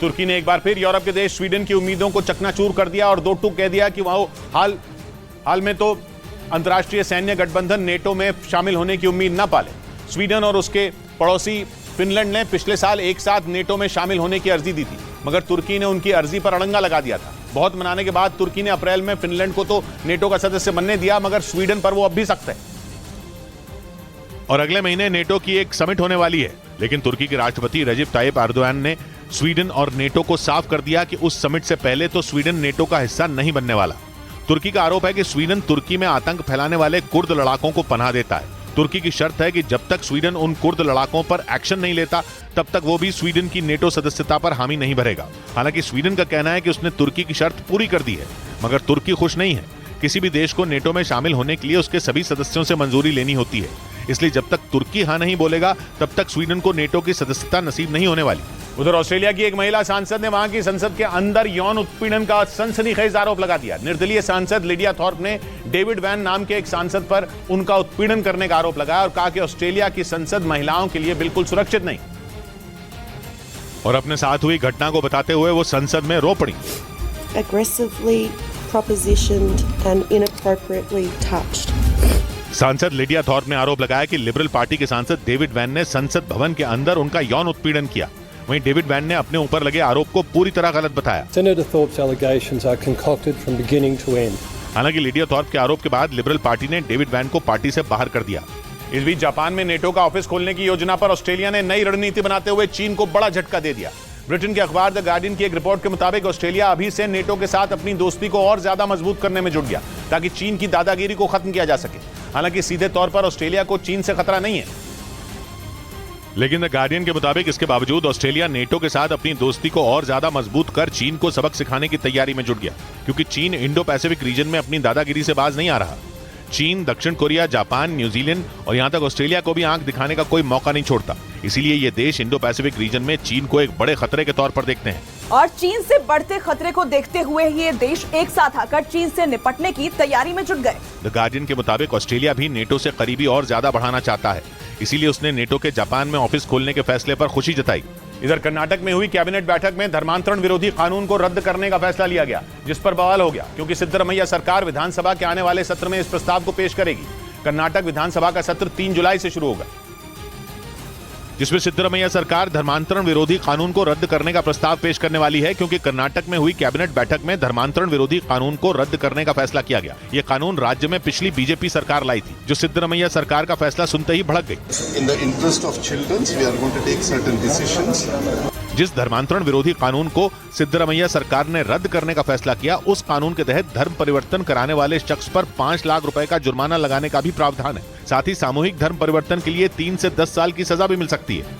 तुर्की ने एक बार फिर यूरोप के देश स्वीडन की उम्मीदों को चकनाचूर कर दिया और दो टूक कह दिया कि वह हाल में तो अंतर्राष्ट्रीय सैन्य गठबंधन नेटो में शामिल होने की उम्मीद न पाले। स्वीडन और उसके पड़ोसी फिनलैंड ने पिछले साल एक साथ नेटो में शामिल होने की अर्जी दी थी, मगर तुर्की ने उनकी अर्जी पर अड़ंगा लगा दिया था। बहुत मनाने के बाद तुर्की ने अप्रैल में फिनलैंड को तो नेटो का सदस्य बनने दिया, मगर स्वीडन पर वो अब भी सख्त है और अगले महीने नेटो की एक समिट होने वाली है। लेकिन तुर्की के राष्ट्रपति रजिब ताइप एर्दोगान ने स्वीडन और नेटो को साफ कर दिया कि उस समिट से पहले तो स्वीडन नेटो का हिस्सा नहीं बनने वाला। तुर्की का आरोप है कि स्वीडन तुर्की में आतंक फैलाने वाले कुर्द लड़ाकों को पनाह देता है। तुर्की की शर्त है कि जब तक स्वीडन उन कुर्द लड़ाकों पर एक्शन नहीं लेता तब तक वो भी स्वीडन की नेटो सदस्यता पर हामी नहीं भरेगा। हालांकि स्वीडन का कहना है कि उसने तुर्की की शर्त पूरी कर दी है, मगर तुर्की खुश नहीं है। किसी भी देश को नेटो में शामिल होने के लिए उसके सभी सदस्यों से मंजूरी लेनी होती है, इसलिए जब तक तुर्की हाँ नहीं बोलेगा तब तक स्वीडन को नेटो की सदस्यता नसीब नहीं होने वाली। उधर ऑस्ट्रेलिया की एक महिला सांसद ने वहां की संसद के अंदर यौन उत्पीड़न का सनसनीखेज आरोप लगा दिया। निर्दलीय सांसद लिडिया थॉर्प ने डेविड वैन नाम के एक सांसद पर उनका उत्पीड़न करने का आरोप लगाया और कहा कि ऑस्ट्रेलिया की संसद महिलाओं के लिए बिल्कुल सुरक्षित नहीं। और अपने साथ हुई घटना को बताते हुए वो संसद में रो पड़ी। Aggressively propositioned and inappropriately touched. सांसद लिडिया थॉर्प ने आरोप लगाया कि लिबरल पार्टी के सांसद डेविड वैन ने संसद भवन के अंदर उनका यौन उत्पीड़न किया। वहीं डेविड वैन ने अपने ऊपर लगे आरोप को पूरी तरह गलत बताया। Senator Thorpe's allegations are concocted from beginning to end. हालांकि लिडिया थॉर्प के आरोप के बाद लिबरल पार्टी ने डेविड वैन को पार्टी से बाहर कर दिया। इस बीच जापान में नेटो का ऑफिस खोलने की योजना पर ऑस्ट्रेलिया ने नई रणनीति बनाते हुए चीन को बड़ा झटका दे दिया। ब्रिटेन के अखबार द गार्डियन की एक रिपोर्ट के मुताबिक ऑस्ट्रेलिया अभी से नेटो के साथ अपनी दोस्ती को और ज्यादा मजबूत करने में जुट गया ताकि चीन की दादागिरी को खत्म किया जा सके। हालांकि सीधे तौर पर ऑस्ट्रेलिया को चीन से खतरा नहीं है, लेकिन द गार्डियन के मुताबिक इसके बावजूद ऑस्ट्रेलिया नेटो के साथ अपनी दोस्ती को और ज्यादा मजबूत कर चीन को सबक सिखाने की तैयारी में जुट गया, क्योंकि चीन इंडो पैसिफिक रीजन में अपनी दादागिरी से बाज नहीं आ रहा। चीन, दक्षिण कोरिया, जापान, न्यूजीलैंड और यहां तक ऑस्ट्रेलिया को भी आंख दिखाने का कोई मौका नहीं छोड़ता। इसीलिए ये देश इंडो पैसिफिक रीजन में चीन को एक बड़े खतरे के तौर पर देखते हैं। और चीन से बढ़ते खतरे को देखते हुए ये देश एक साथ आकर चीन से निपटने की तैयारी में जुट गए। द गार्डियन के मुताबिक ऑस्ट्रेलिया भी नेटो से करीबी और ज्यादा बढ़ाना चाहता है, इसीलिए उसने नेटो के जापान में ऑफिस खोलने के फैसले पर खुशी जताई। इधर कर्नाटक में हुई कैबिनेट बैठक में धर्मांतरण विरोधी कानून को रद्द करने का फैसला लिया गया, जिस पर बवाल हो गया, क्योंकि सिद्धरमैया सरकार विधानसभा के आने वाले सत्र में इस प्रस्ताव को पेश करेगी। कर्नाटक विधानसभा का सत्र 3 जुलाई से शुरू होगा, जिसमें सिद्धरमैया सरकार धर्मांतरण विरोधी कानून को रद्द करने का प्रस्ताव पेश करने वाली है, क्योंकि कर्नाटक में हुई कैबिनेट बैठक में धर्मांतरण विरोधी कानून को रद्द करने का फैसला किया गया। यह कानून राज्य में पिछली बीजेपी सरकार लाई थी, जो सिद्धरमैया सरकार का फैसला सुनते ही भड़क गई। In the interest of children, we are going to take certain decisions. जिस धर्मांतरण विरोधी कानून को सिद्धरमैया सरकार ने रद्द करने का फैसला किया, उस कानून के तहत धर्म परिवर्तन कराने वाले शख्स पर 5 लाख रुपए का जुर्माना लगाने का भी प्रावधान है। साथ ही सामूहिक धर्म परिवर्तन के लिए 3 से 10 साल की सजा भी मिल सकती है।